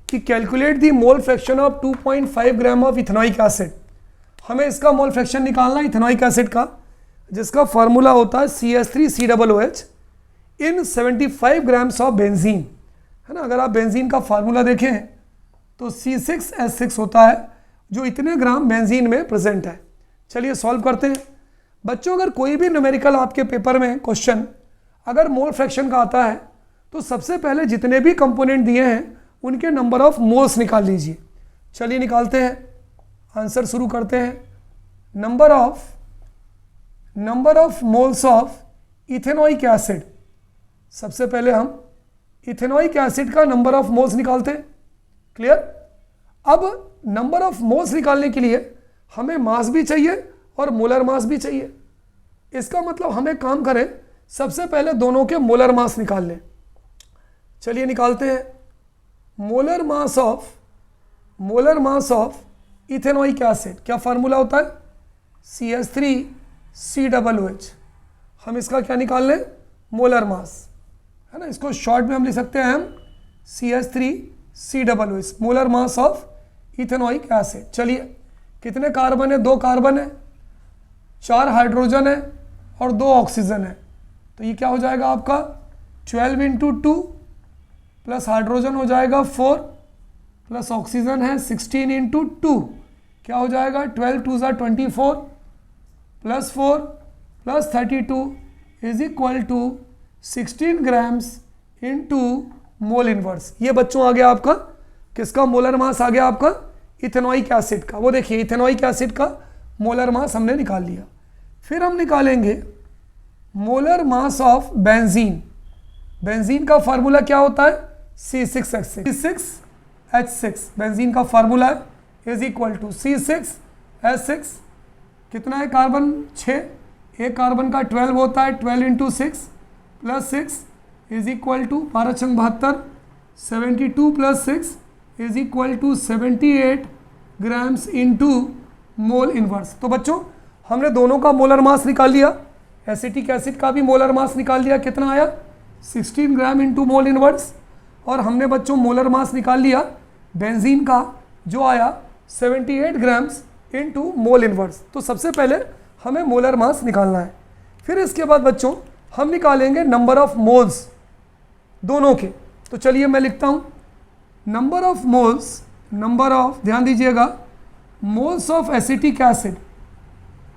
कि calculate the mole fraction of 2.5 gram of ethanoic acid. हमें इसका मोल फ्रैक्शन निकालना है इथेनॉइक एसिड का, जिसका फार्मूला होता है CH3COOH in 75 grams of benzene, है ना. अगर आप बेंजीन का फार्मूला देखें तो C6H6 होता है, जो इतने ग्राम बेंजीन में प्रेजेंट है. चलिए सॉल्व करते हैं. बच्चों अगर कोई भी न्यूमेरिकल आपके पेपर में क्वेश्चन अगर मोल फ्रैक्शन का आता है तो सबसे पहले जितने भी कंपोनेंट दिए हैं उनके नंबर ऑफ मोल्स निकाल लीजिए. चलिए निकालते हैं, आंसर शुरू करते हैं. Number of moles of ethanoic acid. सबसे पहले हम इथेनॉइक एसिड का नंबर ऑफ मोल्स निकालते हैं. क्लियर. अब नंबर ऑफ मोल्स निकालने के लिए हमें मास भी चाहिए और मोलर मास भी चाहिए. इसका मतलब हमें काम करें, सबसे पहले दोनों के मोलर मास निकाल लें. चलिए निकालते हैं. Molar mass of ethanoic acid क्या फार्मूला होता है? CH3COOH. हम इसका क्या निकाल लें? मोलर मास, है ना. इसको शॉर्ट में हम लिख सकते हैं हम CH3COOH, molar mass of ethanoic acid. चलिए कितने कार्बन है? 2 कार्बन है, 4 हाइड्रोजन है और 2 ऑक्सीजन है. तो ये क्या हो जाएगा आपका 12 × 2 प्लस हाइड्रोजन हो जाएगा 4 प्लस ऑक्सीजन है 16 इंटू 2, क्या हो जाएगा 12 2 ज़ा 24 plus 4 plus 32 is equal to 16 grams into mole inverse. ये बच्चों आ गया आपका किसका मोलर मास आ गया आपका इथेनॉइक एसिड का। वो देखिए इथेनॉइक एसिड का मोलर मास हमने निकाल लिया। फिर हम निकालेंगे molar mass of benzene. Benzene का फार्मूला क्या होता है C6H6। C6H6 बेंजीन का फार्मूला है इज इक्वल टू C6H6। कितना है कार्बन 6, एक कार्बन का 12 होता है, 12 into 6 plus 6 is equal to 12×72 72 plus 6 is equal to 78 grams into mole inverse. तो बच्चों हमने दोनों का मोलर मास निकाल लिया, एसिटिक एसिड का भी मोलर मास निकाल लिया, कितना आया 16 ग्राम इंटू मोल इनवर्स। और हमने बच्चों मोलर मास निकाल लिया बेंजीन का जो आया 78 ग्राम्स इंटू मोल इनवर्स। तो सबसे पहले हमें मोलर मास निकालना है। फिर इसके बाद बच्चों हम निकालेंगे नंबर ऑफ मोल्स दोनों के। तो चलिए मैं लिखता हूँ number of moles, number of, ध्यान दीजिएगा, मोल्स ऑफ एसिटिक एसिड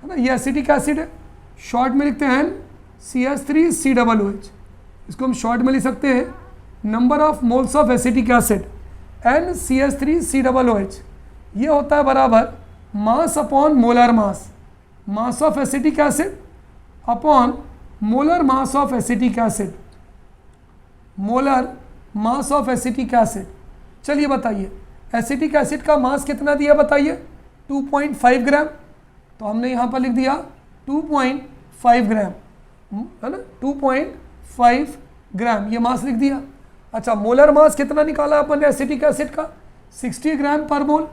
है ना, ये एसिटिक एसिड है, शॉर्ट में लिखते हैं CH3COOH। इसको हम शॉर्ट में लिख सकते हैं number of moles of acetic acid NCH3COOH। ये होता है बराबर mass upon molar mass, mass of acetic acid upon molar mass of acetic acid, molar mass of acetic acid. चलिए बताइए एसिटिक एसिड का मास कितना दिया बताइए 2.5 ग्राम। तो हमने यहाँ पर लिख दिया 2.5 ग्राम है ना, 2.5 ग्राम ये मास लिख दिया। अच्छा मोलर मास कितना निकाला अपन ने एसिटिक एसिड का 60 ग्राम पर मोल,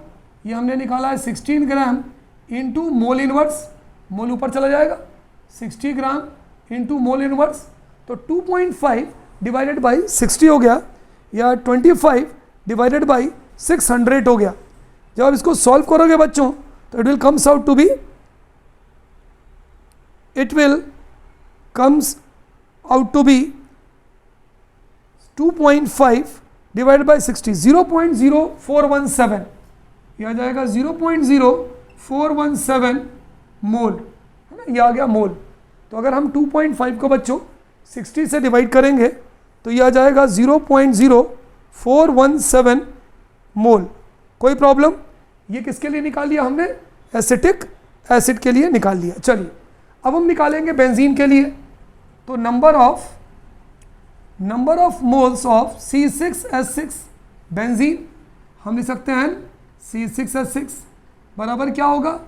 ये हमने निकाला है 16 ग्राम इंटू मोल इनवर्स, मोल ऊपर चला जाएगा 60 ग्राम इंटू मोल इनवर्स। तो 2.5 डिवाइडेड बाई 60 हो गया या 25 डिवाइडेड बाई 600 हो गया। जब आप इसको सॉल्व करोगे बच्चों तो it will comes out to be, it will comes out to be 2.5 divided by 60, 0.0417, यह आ जाएगा 0.0417 मोल है ना, ये आ गया मोल। तो अगर हम 2.5 को बच्चों 60 से डिवाइड करेंगे तो ये आ जाएगा 0.0417 मोल। कोई प्रॉब्लम? ये किसके लिए निकाल लिया हमने एसिटिक एसिड के लिए निकाल लिया। चलिए अब हम निकालेंगे बेंजीन के लिए। तो number of moles of C6H6 benzene हम लिख सकते हैं C6H6 बराबर क्या होगा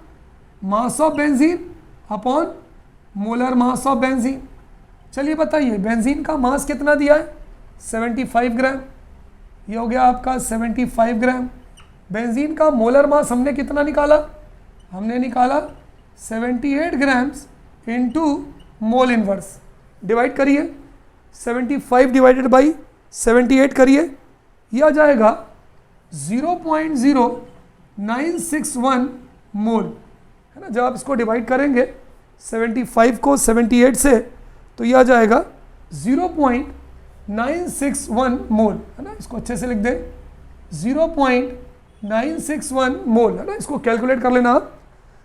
mass of benzene upon molar mass of benzene. चलिए बताइए बेंजीन का मास कितना दिया है 75 ग्राम, ये हो गया आपका 75 ग्राम। बेंजीन का मोलर मास हमने कितना निकाला, हमने निकाला 78 grams into mole inverse. Divide करिए 75 डिवाइडेड बाई 78 करिए, यह आ जाएगा 0.0961 मोल है ना। जब आप इसको डिवाइड करेंगे 75 को 78 से तो यह आ जाएगा 0.961 मोल है ना। इसको अच्छे से लिख दें 0.961 मोल है ना, इसको कैलकुलेट कर लेना आप।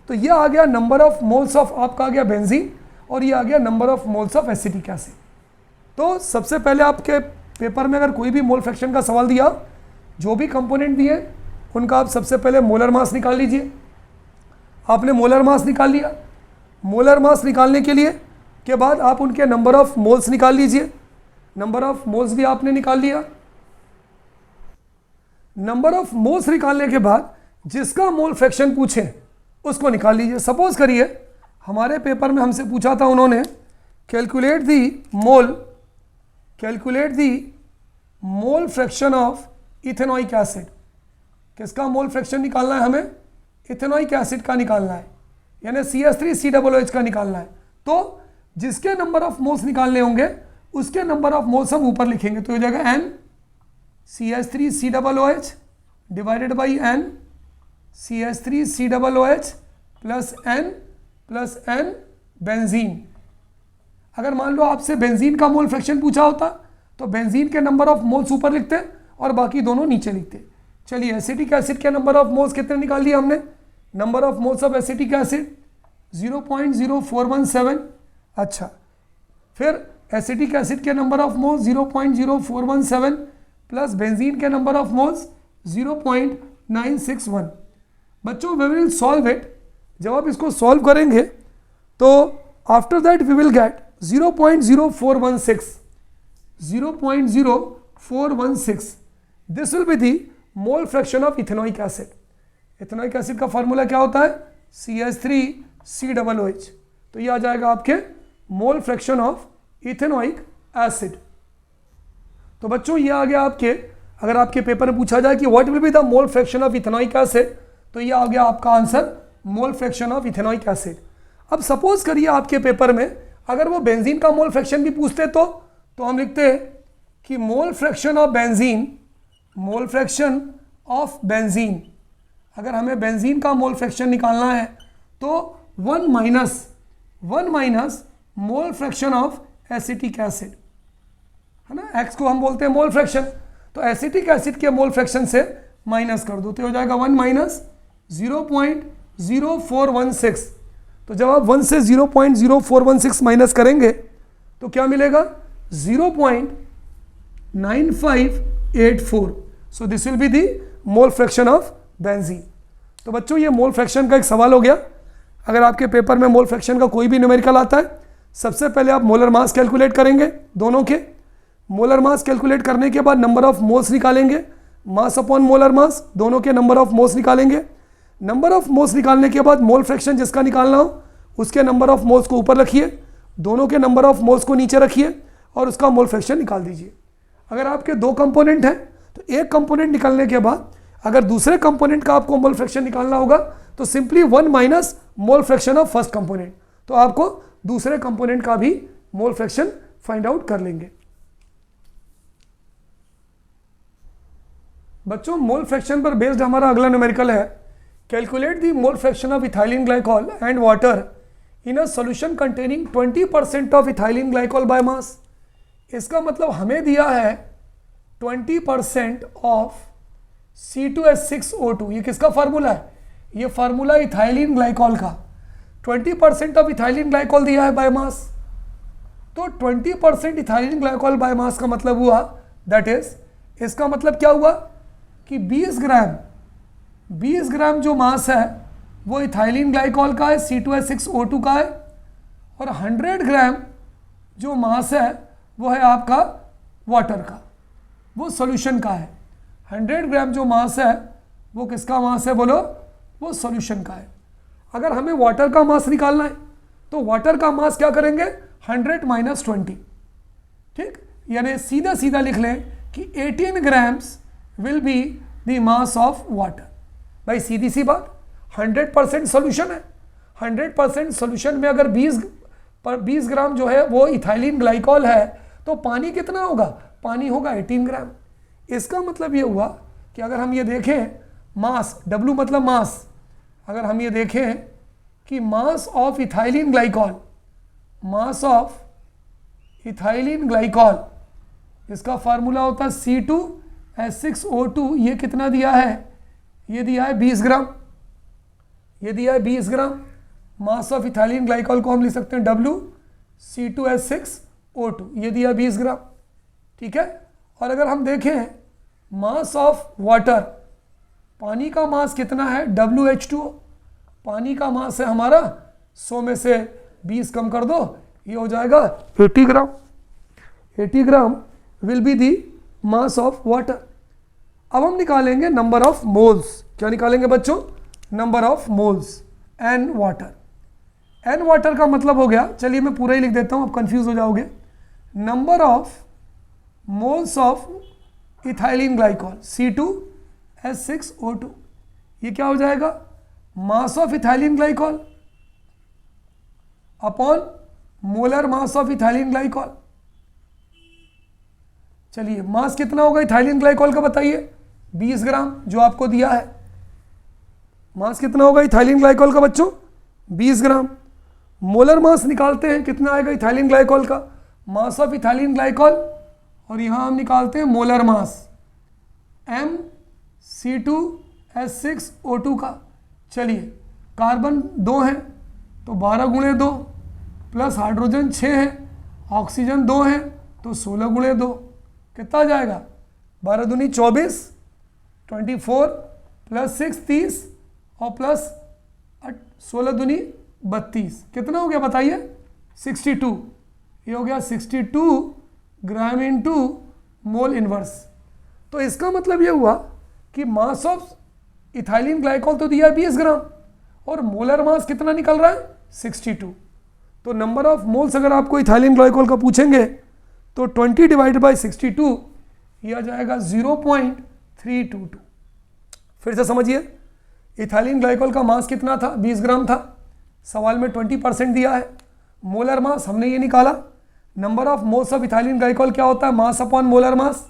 तो ये आ गया नंबर ऑफ मोल्स ऑफ आपका आ गया बेंजीन और ये आ गया number of moles of acetic acid. तो सबसे पहले आपके पेपर में अगर कोई भी मोल फ्रैक्शन का सवाल दिया, जो भी कंपोनेंट दिए उनका आप सबसे पहले मोलर मास निकाल लीजिए। आपने मोलर मास निकाल लिया, मोलर मास निकालने के लिए के बाद आप उनके नंबर ऑफ मोल्स निकाल लीजिए। नंबर ऑफ मोल्स भी आपने निकाल लिया। नंबर ऑफ मोल्स निकालने के बाद जिसका मोल फ्रैक्शन पूछे उसको निकाल लीजिए। सपोज करिए हमारे पेपर में हमसे पूछा था उन्होंने calculate the mole fraction of ethanoic acid. किसका मोल फ्रैक्शन निकालना है हमें, इथेनॉइक एसिड का निकालना है, यानी CH3COOH का निकालना है। तो जिसके नंबर ऑफ मोल्स निकालने होंगे उसके नंबर ऑफ मोल्स हम ऊपर लिखेंगे। तो हो जाएगा NCH3COOH divided by N CH3COOH plus N benzene. अगर मान लो आपसे बेंजीन का मोल फ्रैक्शन पूछा होता तो बेंजीन के नंबर ऑफ मोल्स ऊपर लिखते और बाकी दोनों नीचे लिखते। चलिए एसिटिक एसिड के नंबर ऑफ मोल्स कितने निकाल दिए हमने, number of moles of acetic acid 0.0417। अच्छा, फिर एसिटिक एसिड के number of moles 0.0417 plus benzene के नंबर ऑफ मोल्स 0.961। बच्चों वी विल सॉल्व इट, जब आप इसको सॉल्व करेंगे तो after that we will get 0.0416, 0.0416, this will be the mole fraction of ethanoic acid. Ethanoic acid का formula क्या होता है, CH3COOH, तो ये आ जाएगा आपके mole fraction of ethanoic acid. तो बच्चों ये आ गया आपके, अगर आपके पेपर में पूछा जाए कि what will be the mole fraction of ethanoic acid, तो ये आ गया आपका answer mole fraction of ethanoic acid. अब सपोज करिए आपके पेपर में अगर वो बेंजीन का मोल फ्रैक्शन भी पूछते तो हम लिखते हैं कि mole fraction of benzene, mole fraction of benzene, अगर हमें बेंजीन का मोल फ्रैक्शन निकालना है तो 1 minus mole fraction of acetic acid, है ना, एक्स को हम बोलते हैं मोल फ्रैक्शन, तो एसिटिक एसिड के मोल फ्रैक्शन से माइनस कर दो तो हो जाएगा 1 माइनस 0.0416। तो जब आप 1 से 0.0416 माइनस करेंगे तो क्या मिलेगा 0.9584। सो this will be the mole fraction of benzene. तो बच्चों ये मोल फ्रैक्शन का एक सवाल हो गया। अगर आपके पेपर में मोल फ्रैक्शन का कोई भी न्यूमेरिकल आता है, सबसे पहले आप मोलर मास कैलकुलेट करेंगे दोनों के, मोलर मास कैलकुलेट करने के बाद नंबर ऑफ मोल्स निकालेंगे, मास अपॉन मोलर मास दोनों के नंबर ऑफ मोल्स निकालेंगे, नंबर ऑफ मोल्स निकालने के बाद मोल फ्रैक्शन जिसका निकालना हो उसके नंबर ऑफ मोल्स को ऊपर रखिए, दोनों के नंबर ऑफ मोल्स को नीचे रखिए और उसका मोल फ्रैक्शन निकाल दीजिए। अगर आपके 2 कंपोनेंट हैं तो एक कंपोनेंट निकालने के बाद अगर दूसरे कंपोनेंट का आपको मोल फ्रैक्शन निकालना होगा तो simply 1 minus mole fraction of first component, तो आपको दूसरे कंपोनेंट का भी मोल फ्रैक्शन फाइंड आउट कर लेंगे। बच्चों मोल फ्रैक्शन पर बेस्ड हमारा अगला न्यूमेरिकल है, calculate the mole fraction of ethylene glycol and water in a solution containing 20% of ethylene glycol by mass. इसका मतलब हमें दिया है 20% ऑफ C2H6O2, ये किसका फार्मूला है, ये फार्मूला इथाइलिन ग्लाइकॉल का। 20% ऑफ इथाइलिन ग्लाइकॉल दिया है बाय मास, तो 20% इथाइलिन ग्लाइकॉल बाय मास का मतलब हुआ दैट इज, इसका मतलब क्या हुआ कि 20 ग्राम जो मास है वो इथाइलिन ग्लाइकॉल का है, C2H6O2 का है, और 100 ग्राम जो मास है वो है आपका वाटर का, वो सॉल्यूशन का है। 100 ग्राम जो मास है वो किसका मास है बोलो, वो सॉल्यूशन का है। अगर हमें वाटर का मास निकालना है तो वाटर का मास क्या करेंगे 100 माइनस 20, ठीक, यानी सीधा सीधा लिख लें कि 18 grams will be the mass of water. भाई सीधी सी बात, 100% सॉल्यूशन है, 100% सॉल्यूशन में अगर 20 ग्राम जो है वो इथाइलिन ग्लाइकॉल है तो पानी कितना होगा, पानी होगा 18 ग्राम। इसका मतलब ये हुआ कि अगर हम ये देखें मास, W मतलब मास, अगर हम ये देखें कि mass of ethylene glycol, mass of ethylene glycol, इसका फार्मूला होता है C2H6O2, ये कितना दिया है, ये दिया है 20 ग्राम, ये दिया है 20 ग्राम। मास ऑफ इथाइलिन ग्लाइकॉल को हम लिख सकते हैं W, C2H6O2, ये दिया 20 ग्राम, ठीक है। और अगर हम देखें मास ऑफ वाटर, पानी का मास कितना है WH2O, पानी का मास है हमारा 100 में से 20 कम कर दो, ये हो जाएगा 80 gram. 80 gram will be the mass of water. अब हम निकालेंगे नंबर ऑफ मोल्स। क्या निकालेंगे बच्चों, number of moles N water. N water का मतलब हो गया, चलिए मैं पूरा ही लिख देता हूं, आप कंफ्यूज हो जाओगे। Number of moles of ethylene glycol C2H6O2, ये क्या हो जाएगा, मास of ethylene glycol upon molar mass of ethylene glycol. चलिए मास कितना होगा इथाइलिन ग्लाइकॉल का बताइए, 20 ग्राम जो आपको दिया है। मास कितना होगा इथाइलिन ग्लाइकॉल का बच्चों, 20 ग्राम। मोलर मास निकालते हैं, कितना आएगा इथाइलिन ग्लाइकॉल का, मास ऑफ इथाइलिन ग्लाइकॉल, और यहां हम निकालते हैं मोलर मास C2H6O2 का। चलिए कार्बन 2 है तो 12 गुणे 2 प्लस हाइड्रोजन 6 है, ऑक्सीजन 2 है तो 16 गुणे 2 कितना आ जाएगा? 12 दूनी 24, 24 प्लस 6 30 और प्लस 16 दूनी 32, कितना हो गया बताइए? 62। ये हो गया 62 ग्राम इनटू मोल इनवर्स। तो इसका मतलब ये हुआ कि मास ऑफ इथाइलिन ग्लाइकॉल तो दिया 20 ग्राम और मोलर मास कितना निकल रहा है? 62। तो नंबर ऑफ मोल्स अगर आपको इथाइलिन ग्लाइकॉल का पूछेंगे तो 20 डिवाइडेड बाई 62 ये आ जाएगा 0.322। फिर से समझिए, इथाइलिन ग्लाइकॉल का मास कितना था? 20 ग्राम था। सवाल में 20% दिया है। मोलर मास हमने ये निकाला। Number of moles of ethylene glycol क्या होता है? मास अपॉन मोलर मास।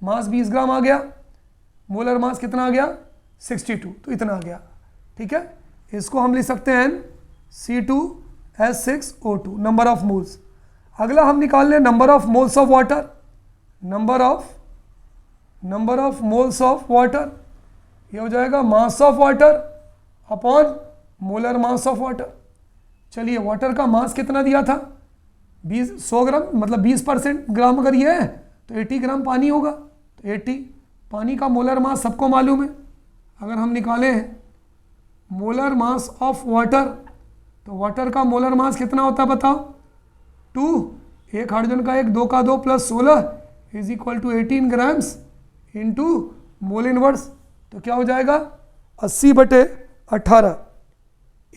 मास 20 ग्राम आ गया, मोलर मास कितना आ गया? 62, तो इतना आ गया। ठीक है, इसको हम लिख सकते हैं C2H6O2 नंबर ऑफ मोल्स। अगला हम निकाल लें number of moles of water. Number of moles of water ये हो जाएगा मास of water upon molar mass of water. चलिए वाटर का मास कितना दिया था? 100 ग्राम, मतलब 20% ग्राम अगर ये है तो 80 ग्राम पानी होगा, तो 80। पानी का मोलर मास सबको मालूम है। अगर हम निकालें मोलर मास ऑफ वाटर तो वाटर का मोलर मास कितना होता है बताओ? 2, एक हाइड्रोजन का 1, 2 का 2 plus 16 is equal to 18 grams into mole inverse. तो क्या हो जाएगा? 80/18,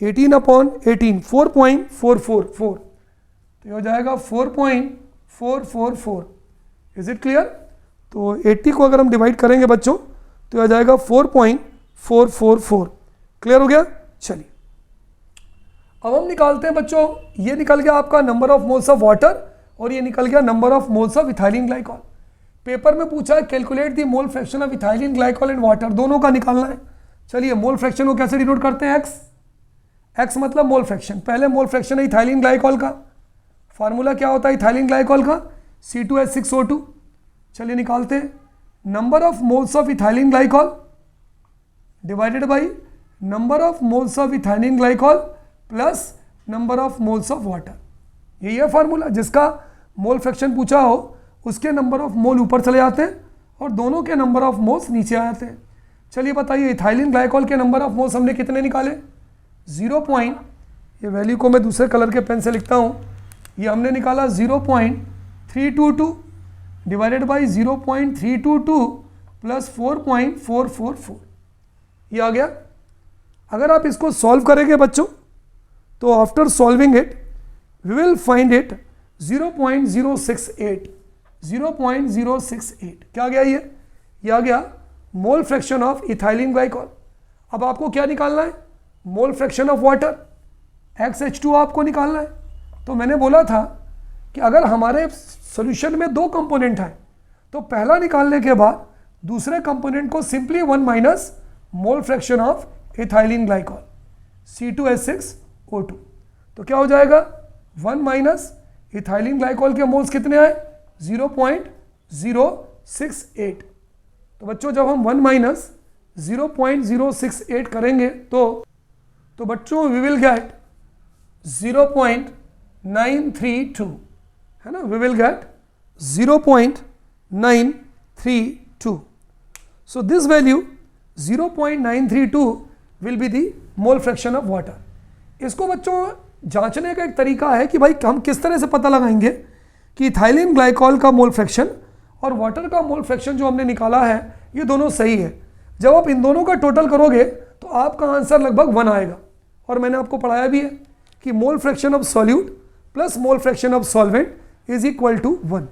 18 अपॉन 18, 4.444। तो ये हो जाएगा 4.444। Is it clear? तो 80 को अगर हम डिवाइड करेंगे बच्चों तो ये आ जाएगा 4.444। क्लियर हो गया? चलिए अब हम निकालते हैं बच्चों, ये निकल गया आपका number of moles of water और ये निकल गया number of moles of ethylene glycol. Paper में पूछा है calculate the mole fraction of ethylene glycol and water, दोनों का निकालना है। चलिए मोल फ्रैक्शन को कैसे डिनोट करते हैं? एक्स मतलब मोल फ्रैक्शन। पहले मोल फ्रैक्शन है इथाइलिन ग्लाइकॉल का, फार्मूला क्या होता है इथाइलिन ग्लाइकॉल का? C2H6O2। चलिए निकालते हैं। Number of moles of ethylene glycol divided by number of moles of ethylene glycol plus number of moles of water. यही है फार्मूला। जिसका मोल फ्रैक्शन पूछा हो उसके नंबर ऑफ मोल ऊपर चले जाते हैं और दोनों के नंबर ऑफ मोल्स नीचे आ जाते हैं। चलिए बताइए इथाइलिन ग्लाइकॉल के नंबर ऑफ मोल्स हमने कितने निकाले? 0. ये वैल्यू को मैं दूसरे कलर के पेन से लिखता हूँ। ये हमने निकाला 0.322 डिवाइडेड बाई 0.322 प्लस 4.444। ये आ गया। अगर आप इसको सॉल्व करेंगे बच्चों तो after solving it we will find it 0.068। 0.068 क्या आ गया? ये आ गया mole fraction of ethylene glycol. अब आपको क्या निकालना है? मोल फ्रैक्शन ऑफ वाटर, XH2 आपको निकालना है। तो मैंने बोला था कि अगर हमारे सॉल्यूशन में 2 कंपोनेंट हैं तो पहला निकालने के बाद दूसरे कंपोनेंट को simply 1 minus mole fraction of ethylene glycol C2H6O2। तो क्या हो जाएगा? 1 माइनस इथाइलिन ग्लाइकॉल के मोल्स कितने आए? 0.068। तो बच्चों जब हम 1 माइनस 0.068 करेंगे तो बच्चों वी विल गेट 0.932, है ना? We will get 0.932। So this value 0.932 will be the mole fraction of water. इसको बच्चों जांचने का एक तरीका है कि भाई हम किस तरह से पता लगाएंगे कि इथाइलिन ग्लाइकॉल का मोल फ्रैक्शन और वाटर का मोल फ्रैक्शन जो हमने निकाला है ये दोनों सही है। जब आप इन दोनों का टोटल करोगे तो आपका आंसर लगभग 1 आएगा। और मैंने आपको पढ़ाया भी है कि mole fraction of solute plus mole fraction of solvent is equal to 1।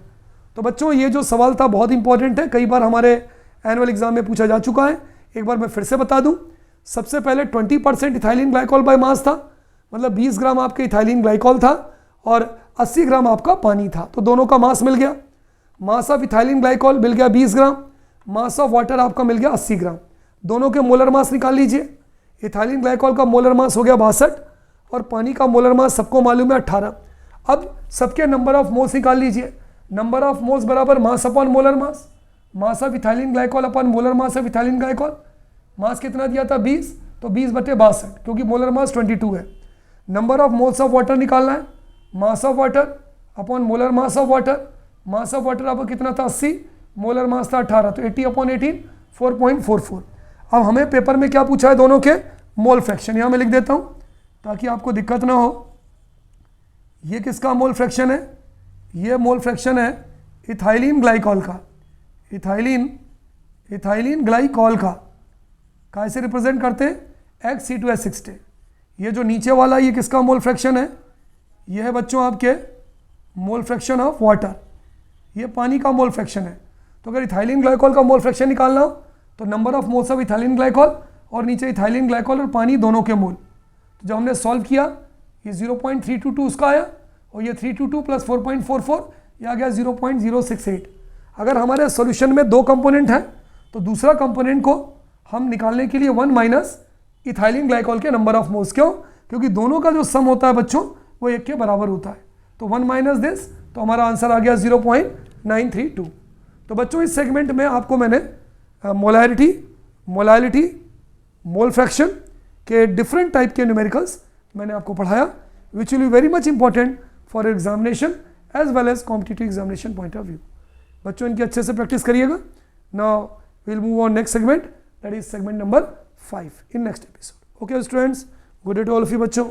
तो बच्चों ये जो सवाल था बहुत इंपॉर्टेंट है, कई बार हमारे एनुअल एग्जाम में पूछा जा चुका है। एक बार मैं फिर से बता दूं, सबसे पहले 20% इथाइलिन ग्लाइकॉल बाय मास था, मतलब 20 ग्राम आपके इथाइलिन ग्लाइकॉल था और 80 ग्राम आपका पानी था। तो दोनों का मास मिल गया। मास ऑफ इथाइलिन ग्लाइकॉल मिल गया 20 ग्राम, मास ऑफ वाटर आपका मिल गया 80 ग्राम। दोनों के मोलर मास निकाल लीजिए। इथाइलिन ग्लाइकॉल का मोलर मास हो गया 62 और पानी का मोलर मास सबको मालूम है 18। अब सबके नंबर ऑफ मोल्स निकाल लीजिए। नंबर ऑफ मोल्स बराबर mass upon molar mass. Mass of ethylene glycol upon molar mass of ethylene glycol, mass कितना दिया था 20, तो 20/62 क्योंकि मोलर मास 22 है। Number of moles of water निकालना है, mass of water upon molar mass of water, mass of water आपको कितना था 80, मोलर मास था 18, तो 80/18 4.44। अब हमें पेपर में क्या पूछा है दोनों के मोल फ्रैक्शन, यहाँ मैं लिख देता हूँ ताकि आपको दिक्कत ना हो। ये किसका मोल फ्रैक्शन है, ये मोल फ्रैक्शन है इथाइलिन ग्लाइकॉल का, इथाइलिन ग्लाइकॉल का कैसे रिप्रेजेंट करते हैं XC2H6। ये जो नीचे वाला ये किसका मोल फ्रैक्शन है, ये है बच्चों आपके मोल फ्रैक्शन ऑफ वाटर, ये पानी का मोल फ्रैक्शन है। तो अगर इथाइलिन ग्लाइकॉल का मोल फ्रैक्शन निकालना हो तो number of moles of ethylene glycol और नीचे इथाइलिन ग्लाइकॉल और पानी दोनों के मोल। तो जब हमने सॉल्व किया ये 0.322 उसका आया और ये 322 प्लस 4.44 ये आ गया 0.068। अगर हमारे सॉल्यूशन में दो कंपोनेंट हैं तो दूसरा कंपोनेंट को हम निकालने के लिए 1 माइनस इथाइलिन ग्लाइकॉल के नंबर ऑफ मोल्स, क्यों, क्योंकि दोनों का जो सम होता है बच्चों वो एक के बराबर होता है। तो 1 माइनस दिस, तो हमारा आंसर आ गया 0.932। तो बच्चों इस सेगमेंट में आपको मैंने मोलैलिटी, मोल फ्रैक्शन के डिफरेंट टाइप के न्यूमेरिकल्स मैंने आपको पढ़ाया, which will be very much important for examination as well as competitive examination point of view. बच्चों इनकी अच्छे से प्रैक्टिस करिएगा। Now we'll move on next segment, that is segment number 5 in next episode. Okay students, good day to all of you बच्चों।